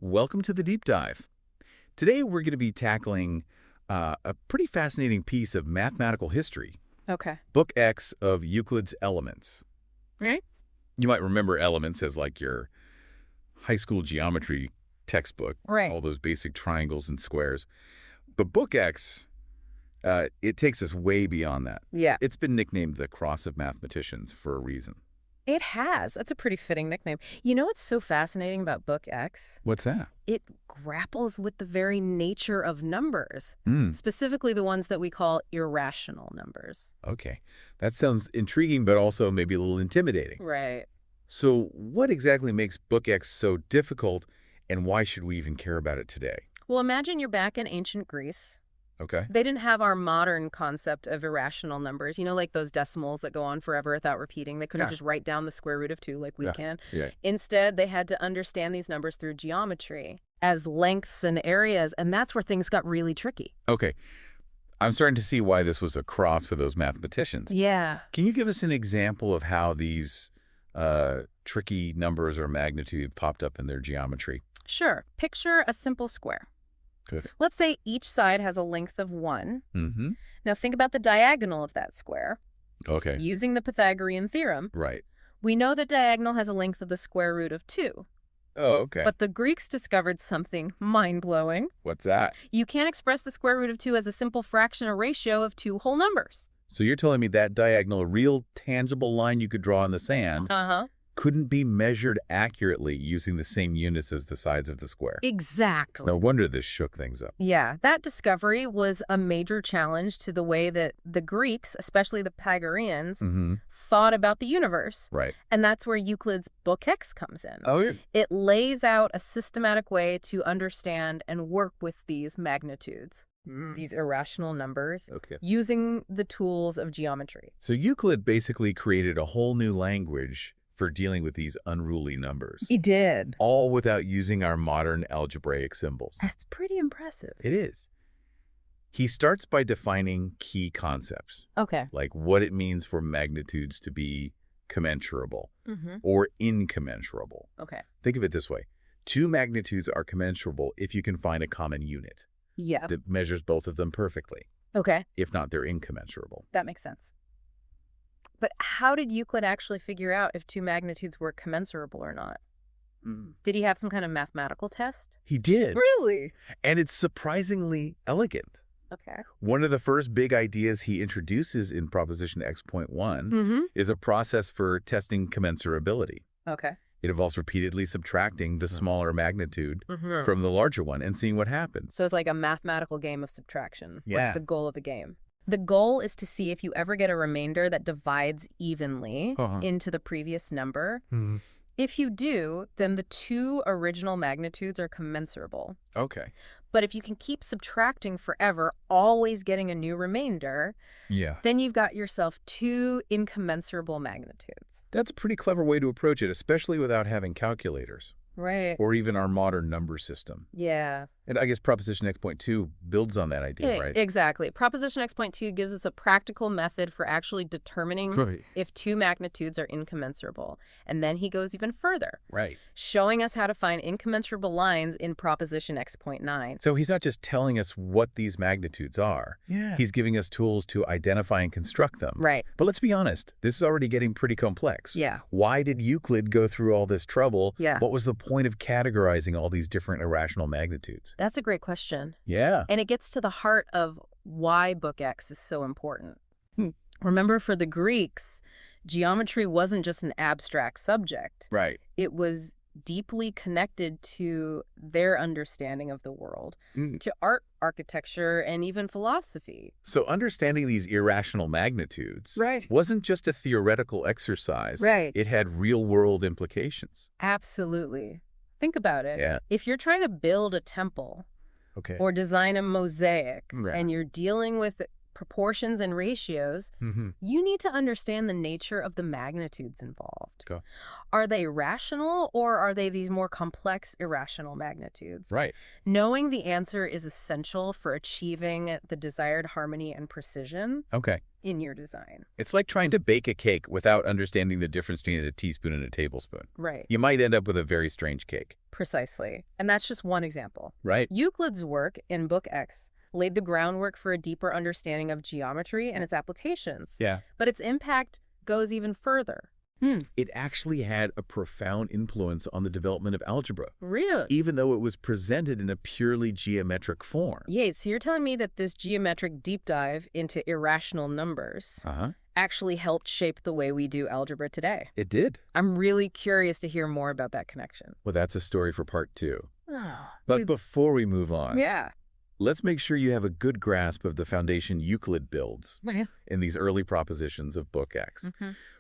Welcome to the deep dive. Today we're going to be tackling a pretty fascinating piece of mathematical history, Okay. Book X of Euclid's Elements. Right? You might remember Elements as like your high school geometry textbook, Right. all those basic triangles and squares. But Book X, it takes us way beyond that. Yeah. It's been nicknamed the Cross of Mathematicians for a reason. It has. That's a pretty fitting nickname. You know what's so fascinating about Book X? What's that? It grapples with the very nature of numbers, Hmm. specifically the ones that we call irrational numbers. Okay. That sounds intriguing, but also maybe a little intimidating. Right. So what exactly makes Book X so difficult, and why should we even care about it today? Well, imagine you're back in ancient Greece. Okay. They didn't have our modern concept of irrational numbers, like those decimals that go on forever without repeating. They couldn't Yeah. just write down the square root of 2 like we Yeah. can. Yeah. Instead, they had to understand these numbers through geometry as lengths and areas, and that's where things got really tricky. Okay. I'm starting to see why this was a cross for those mathematicians. Yeah. Can you give us an example of how these tricky numbers or magnitude popped up in their geometry? Sure. Picture a simple square. Good. Let's say each side has a length of 1. Mm-hmm. Now think about the diagonal of that square. Okay. Using the Pythagorean theorem, Right. we know the diagonal has a length of the square root of 2. Oh, okay. But the Greeks discovered something mind-blowing. What's that? You can't express the square root of 2 as a simple fraction or ratio of 2 whole numbers. So you're telling me that diagonal, a real tangible line you could draw in the sand, Uh-huh. couldn't be measured accurately using the same units as the sides of the square. Exactly. No wonder this shook things up. Yeah, that discovery was a major challenge to the way that the Greeks, especially the Pythagoreans, Mm-hmm. thought about the universe. Right. And that's where Euclid's Book X comes in. Oh, yeah. It lays out a systematic way to understand and work with these magnitudes, these irrational numbers, Okay. using the tools of geometry. So Euclid basically created a whole new language for dealing with these unruly numbers, He did. all without using our modern algebraic symbols. That's pretty impressive. It is. He starts by defining key concepts, Okay. like what it means for magnitudes to be commensurable Mm-hmm. or incommensurable. Okay. Think of it this way. Two magnitudes are commensurable if you can find a common unit Yeah. that measures both of them perfectly. Okay. If not, they're incommensurable. That makes sense. But how did Euclid actually figure out if two magnitudes were commensurable or not? Did he have some kind of mathematical test? He did. Really? And it's surprisingly elegant. Okay. One of the first big ideas he introduces in Proposition X.1 Mm-hmm. is a process for testing commensurability. Okay. It involves repeatedly subtracting the smaller magnitude Mm-hmm. from the larger one and seeing what happens. So it's like a mathematical game of subtraction. Yeah. What's the goal of the game? The goal is to see if you ever get a remainder that divides evenly Uh-huh. into the previous number. If you do, then the two original magnitudes are commensurable. Okay. But if you can keep subtracting forever, always getting a new remainder, Yeah. then you've got yourself two incommensurable magnitudes. That's a pretty clever way to approach it, especially without having calculators Right. or even our modern number system. Yeah. And I guess Proposition X.2 builds on that idea, right? Exactly. Proposition X.2 gives us a practical method for actually determining Right. if two magnitudes are incommensurable. And then he goes even further, Right. showing us how to find incommensurable lines in Proposition X.9. So he's not just telling us what these magnitudes are. Yeah. He's giving us tools to identify and construct them. Right. But let's be honest, this is already getting pretty complex. Yeah. Why did Euclid go through all this trouble? Yeah. What was the point of categorizing all these different irrational magnitudes? That's a great question. Yeah. And it gets to the heart of why Book X is so important. Remember, for the Greeks, geometry wasn't just an abstract subject. Right. It was deeply connected to their understanding of the world, to art, architecture, and even philosophy. So understanding these irrational magnitudes Right. wasn't just a theoretical exercise. Right. It had real-world implications. Absolutely. Think about it. Yeah. If you're trying to build a temple Okay. or design a mosaic Right. and you're dealing with proportions and ratios, you need to understand the nature of the magnitudes involved. Okay. Are they rational, or are they these more complex irrational magnitudes? Right. Knowing the answer is essential for achieving the desired harmony and precision Okay. in your design. It's like trying to bake a cake without understanding the difference between a teaspoon and a tablespoon. Right. You might end up with a very strange cake. Precisely. And that's just one example. Right. Euclid's work in Book X laid the groundwork for a deeper understanding of geometry and its applications. Yeah. But its impact goes even further. It actually had a profound influence on the development of algebra, Really? even though it was presented in a purely geometric form. Yeah, so you're telling me that this geometric deep dive into irrational numbers actually helped shape the way we do algebra today. It did. I'm really curious to hear more about that connection. Well, that's a story for part 2. Oh, But before we move on, yeah. let's make sure you have a good grasp of the foundation Euclid builds in these early propositions of Book X.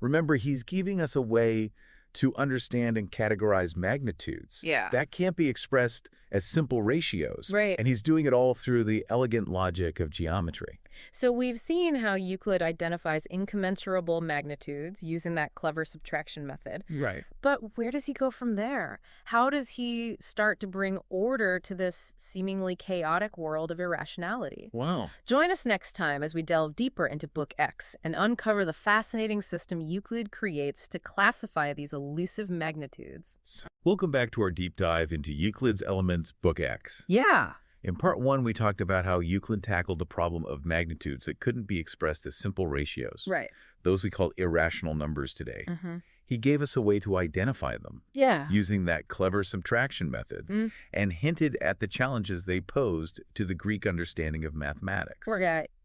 Remember, he's giving us a way to understand and categorize magnitudes. Yeah. That can't be expressed as simple ratios. Right. And he's doing it all through the elegant logic of geometry. So we've seen how Euclid identifies incommensurable magnitudes using that clever subtraction method. Right. But where does he go from there? How does he start to bring order to this seemingly chaotic world of irrationality? Wow. Join us next time as we delve deeper into Book X and uncover the fascinating system Euclid creates to classify these elusive magnitudes. Welcome back to our deep dive into Euclid's Elements, Book X. Yeah. In part 1, we talked about how Euclid tackled the problem of magnitudes that couldn't be expressed as simple ratios. Right. Those we call irrational numbers today. He gave us a way to identify them using that clever subtraction method and hinted at the challenges they posed to the Greek understanding of mathematics.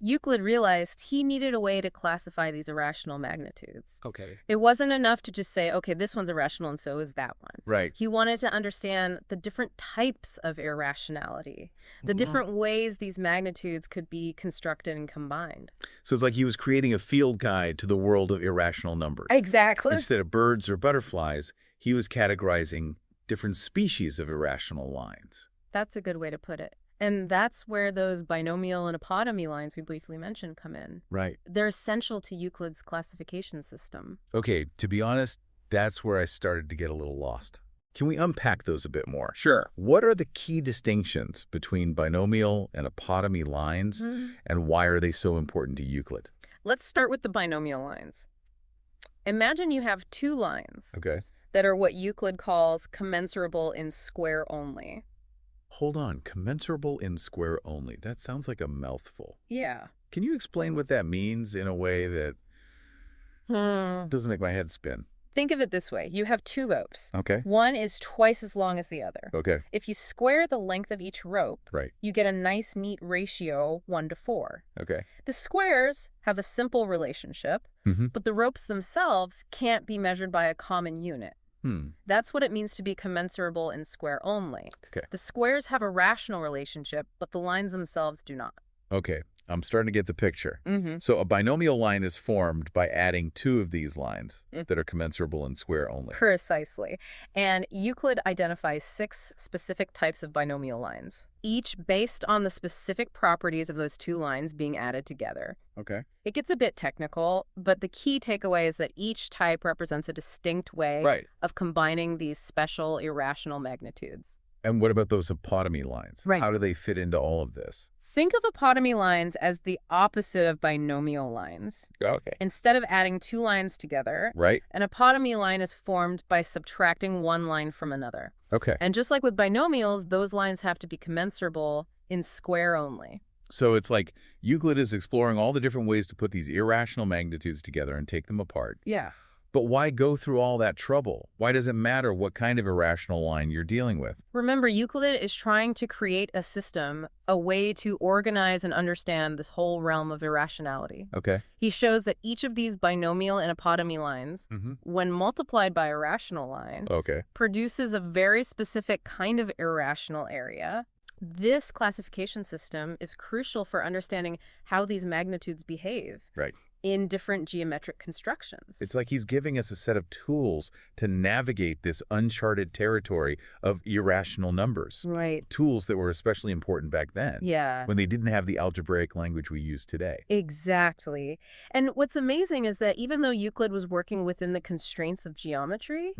Euclid realized he needed a way to classify these irrational magnitudes. Okay. It wasn't enough to just say, okay, this one's irrational and so is that one. Right. He wanted to understand the different types of irrationality, the different ways these magnitudes could be constructed and combined. So it's like he was creating a field guide to the world of irrational numbers. Exactly. Instead of birds or butterflies, he was categorizing different species of irrational lines. That's a good way to put it. And that's where those binomial and apotemy lines we briefly mentioned come in. Right. They're essential to Euclid's classification system. Okay, to be honest, that's where I started to get a little lost. Can we unpack those a bit more? Sure. What are the key distinctions between binomial and apotemy lines, and why are they so important to Euclid? Let's start with the binomial lines. Imagine you have two lines Okay. that are what Euclid calls commensurable in square only. Hold on, commensurable in square only. That sounds like a mouthful. Yeah. Can you explain what that means in a way that doesn't make my head spin? Think of it this way. You have two ropes. Okay. One is twice as long as the other. Okay. If you square the length of each rope, Right. you get a nice, neat ratio 1:4. Okay. The squares have a simple relationship, but the ropes themselves can't be measured by a common unit. That's what it means to be commensurable in square only. Okay. The squares have a rational relationship, but the lines themselves do not. Okay. I'm starting to get the picture. So a binomial line is formed by adding two of these lines that are commensurable in square only. Precisely. And Euclid identifies 6 specific types of binomial lines, each based on the specific properties of those two lines being added together. Okay. It gets a bit technical, but the key takeaway is that each type represents a distinct way of combining these special irrational magnitudes. And what about those apotemy lines? Right. How do they fit into all of this? Think of apotemy lines as the opposite of binomial lines. Okay. Instead of adding two lines together, Right. an apotemy line is formed by subtracting one line from another. Okay. And just like with binomials, those lines have to be commensurable in square only. So it's like Euclid is exploring all the different ways to put these irrational magnitudes together and take them apart. Yeah. But why go through all that trouble? Why does it matter what kind of irrational line you're dealing with? Remember, Euclid is trying to create a system, a way to organize and understand this whole realm of irrationality. Okay. He shows that each of these binomial and apotemy lines, when multiplied by a rational line, Okay. produces a very specific kind of irrational area. This classification system is crucial for understanding how these magnitudes behave. Right. in different geometric constructions. It's like he's giving us a set of tools to navigate this uncharted territory of irrational numbers. Right. Tools that were especially important back then. Yeah. When they didn't have the algebraic language we use today. Exactly. And what's amazing is that even though Euclid was working within the constraints of geometry,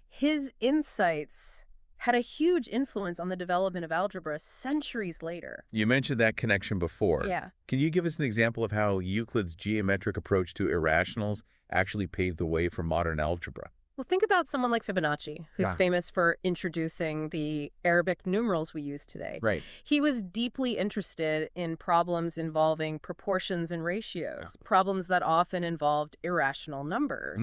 his insights had a huge influence on the development of algebra centuries later. You mentioned that connection before. Yeah. Can you give us an example of how Euclid's geometric approach to irrationals actually paved the way for modern algebra? Well, think about someone like Fibonacci, who's famous for introducing the Arabic numerals we use today. Right. He was deeply interested in problems involving proportions and ratios, problems that often involved irrational numbers.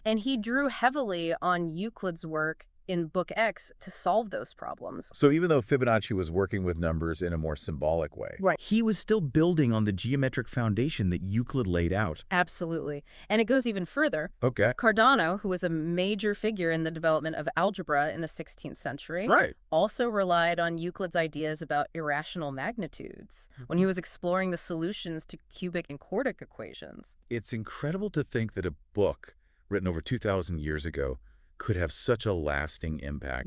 And he drew heavily on Euclid's work in Book X to solve those problems. So even though Fibonacci was working with numbers in a more symbolic way, he was still building on the geometric foundation that Euclid laid out. Absolutely. And it goes even further. Okay. Cardano, who was a major figure in the development of algebra in the 16th century, also relied on Euclid's ideas about irrational magnitudes when he was exploring the solutions to cubic and quartic equations. It's incredible to think that a book written over 2,000 years ago could have such a lasting impact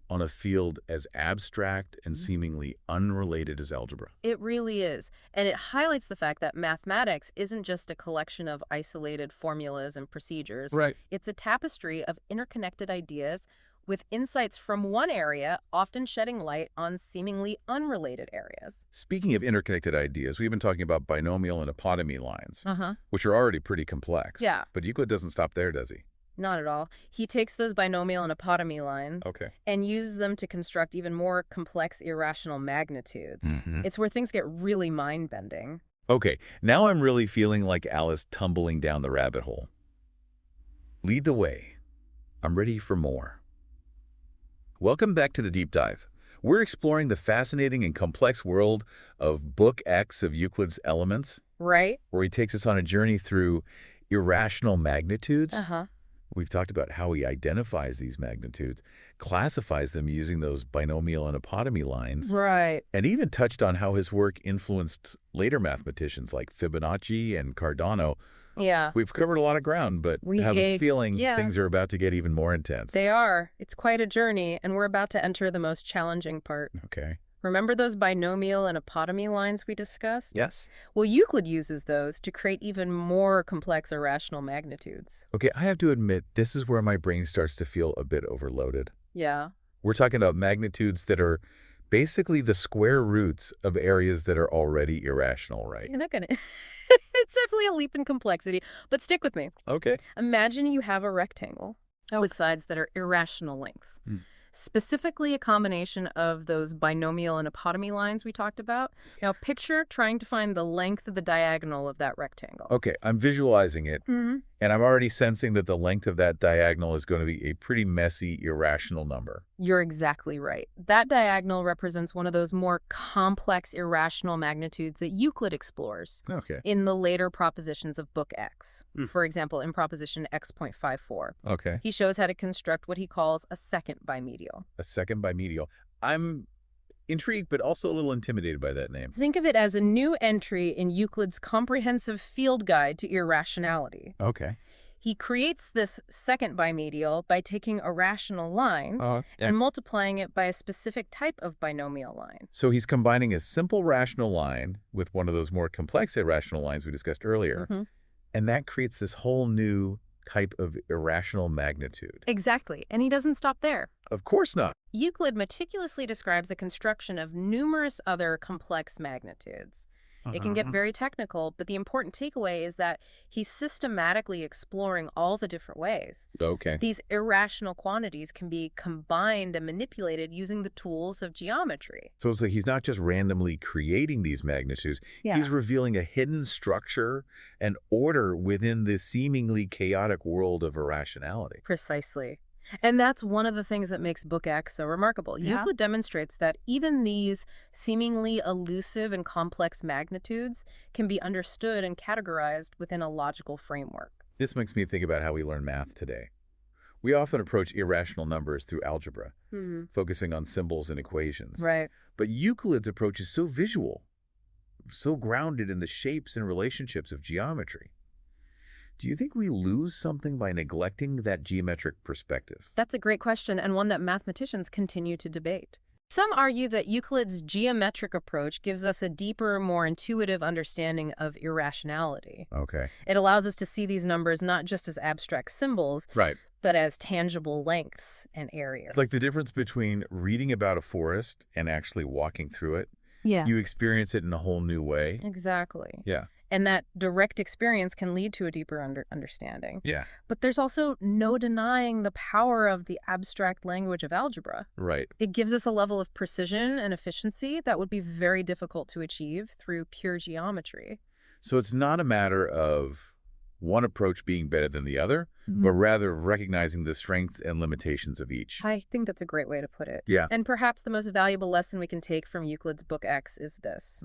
on a field as abstract and seemingly unrelated as algebra. It really is. And it highlights the fact that mathematics isn't just a collection of isolated formulas and procedures. It's a tapestry of interconnected ideas with insights from one area often shedding light on seemingly unrelated areas. Speaking of interconnected ideas, we've been talking about binomial and apotemy lines, which are already pretty complex. But Euclid doesn't stop there, does he? Not at all. He takes those binomial and apotemy lines and uses them to construct even more complex irrational magnitudes. It's where things get really mind-bending. Okay, now I'm really feeling like Alice tumbling down the rabbit hole. Lead the way. I'm ready for more. Welcome back to the Deep Dive. We're exploring the fascinating and complex world of Book X of Euclid's Elements. Where he takes us on a journey through irrational magnitudes. We've talked about how he identifies these magnitudes, classifies them using those binomial and apotemy lines. And even touched on how his work influenced later mathematicians like Fibonacci and Cardano. We've covered a lot of ground, but I have a feeling things are about to get even more intense. They are. It's quite a journey, and we're about to enter the most challenging part. Remember those binomial and apotemy lines we discussed? Yes. Well, Euclid uses those to create even more complex irrational magnitudes. Okay, I have to admit, this is where my brain starts to feel a bit overloaded. We're talking about magnitudes that are basically the square roots of areas that are already irrational, right? You're not going to... It's definitely a leap in complexity, but stick with me. Imagine you have a rectangle with sides that are irrational lengths. Specifically a combination of those binomial and apotemy lines we talked about. Now picture trying to find the length of the diagonal of that rectangle. Okay, I'm visualizing it, and I'm already sensing that the length of that diagonal is going to be a pretty messy, irrational number. You're exactly right. That diagonal represents one of those more complex irrational magnitudes that Euclid explores in the later propositions of Book X. For example, in proposition X.54. He shows how to construct what he calls a second bimedial. A second bimedial. I'm intrigued, but also a little intimidated by that name. Think of it as a new entry in Euclid's comprehensive field guide to irrationality. He creates this second bimedial by taking a rational line and multiplying it by a specific type of binomial line. So he's combining a simple rational line with one of those more complex irrational lines we discussed earlier, and that creates this whole new type of irrational magnitude. Exactly, and he doesn't stop there. Of course not. Euclid meticulously describes the construction of numerous other complex magnitudes. It can get very technical, but the important takeaway is that he's systematically exploring all the different ways. These irrational quantities can be combined and manipulated using the tools of geometry. So it's like he's not just randomly creating these magnitudes, he's revealing a hidden structure and order within this seemingly chaotic world of irrationality. Precisely. And that's one of the things that makes Book X so remarkable. Euclid demonstrates that even these seemingly elusive and complex magnitudes can be understood and categorized within a logical framework. This makes me think about how we learn math today. We often approach irrational numbers through algebra, focusing on symbols and equations. But Euclid's approach is so visual, so grounded in the shapes and relationships of geometry. Do you think we lose something by neglecting that geometric perspective? That's a great question, and one that mathematicians continue to debate. Some argue that Euclid's geometric approach gives us a deeper, more intuitive understanding of irrationality. Okay. It allows us to see these numbers not just as abstract symbols, Right. but as tangible lengths and areas. It's like the difference between reading about a forest and actually walking through it. Yeah. You experience it in a whole new way. Exactly. Yeah. And that direct experience can lead to a deeper understanding. Yeah. But there's also no denying the power of the abstract language of algebra. Right. It gives us a level of precision and efficiency that would be very difficult to achieve through pure geometry. So it's not a matter of one approach being better than the other, but rather recognizing the strengths and limitations of each. I think that's a great way to put it. Yeah. And perhaps the most valuable lesson we can take from Euclid's Book X is this.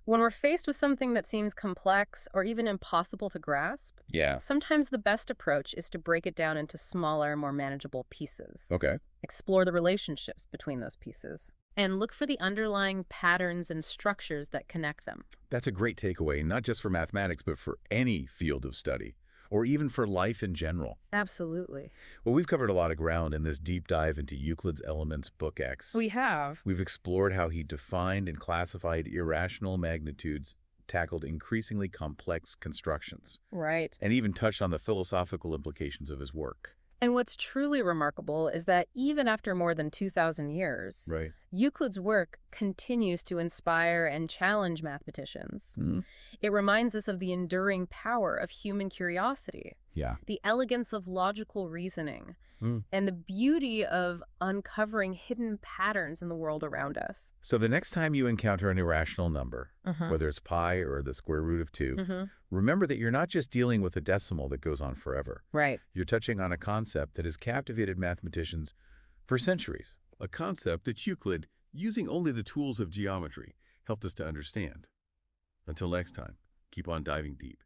When we're faced with something that seems complex or even impossible to grasp, sometimes the best approach is to break it down into smaller, more manageable pieces. Okay. Explore the relationships between those pieces, and look for the underlying patterns and structures that connect them. That's a great takeaway, not just for mathematics, but for any field of study, or even for life in general. Absolutely. Well, we've covered a lot of ground in this deep dive into Euclid's Elements, Book X. We have. We've explored how he defined and classified irrational magnitudes, tackled increasingly complex constructions. Right. And even touched on the philosophical implications of his work. And what's truly remarkable is that even after more than 2,000 years, Euclid's work continues to inspire and challenge mathematicians. It reminds us of the enduring power of human curiosity, the elegance of logical reasoning, and the beauty of uncovering hidden patterns in the world around us. So the next time you encounter an irrational number, whether it's pi or the square root of 2, remember that you're not just dealing with a decimal that goes on forever. Right. You're touching on a concept that has captivated mathematicians for centuries. A concept that Euclid, using only the tools of geometry, helped us to understand. Until next time, keep on diving deep.